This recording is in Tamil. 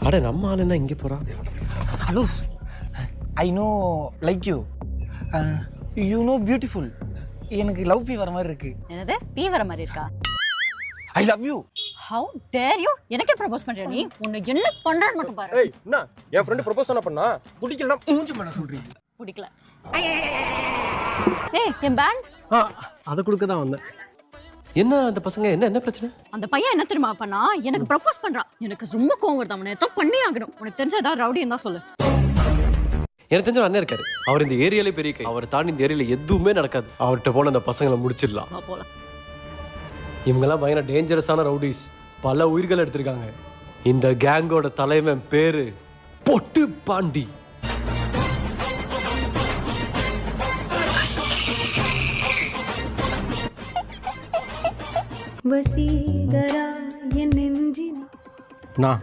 அட நம்ம ஆள் என்ன இங்கே போகிறான்? Hello, I know like you, you know beautiful. எனக்கு லவ் ஃபீவர் மாதிரி இருக்கு. என்னது ஃபீவர் மாதிரி இருக்கா? I love you. How dare you? எனக்கே ப்ரப்போஸ் பண்ற நீ? உன்னை என்ன பண்றான்னு மட்டும் பாரு. ஏய் என்ன என் ஃப்ரெண்ட் ப்ரப்போஸ் பண்ணா பிடிக்கலனா மூஞ்சி மேல சொல்றீங்க. பிடிக்கல. ஏய் என் பேண்ட் அதை கொடுக்க தான் வந்தேன். என்ன அந்த பசங்க என்ன பிரச்சனை? அந்த பையன் என்ன தெரியுமா பண்ணா? எனக்கு ப்ரப்போஸ் பண்றான். எனக்கு ரொம்ப கோவம் வருது. அவனை ஏதோ பண்ணி ஆகணும். உனக்கு தெரிஞ்ச ஏதாவது ரவுடி இருந்தா சொல்லு. எனக்கு தெரிஞ்ச ஒரு அண்ணன் இருக்காரு. அவர் இந்த ஏரியாலே பெரிய கை. அவர் தாண்டி இந்த ஏரியால எதுவுமே நடக்காது. அவர்கிட்ட போன அந்த பசங்களை முடிச்சிடலாம். வா போலாம். இவங்கெல்லாம் பயங்கர டேஞ்சரஸான ரவுடிஸ். பல உயிர்கள் எடுத்திருக்காங்க. இந்த கேங்கோட தலைவன் பேரு பொட்டு பாண்டி. வசீகரா என் நெஞ்சின் நான்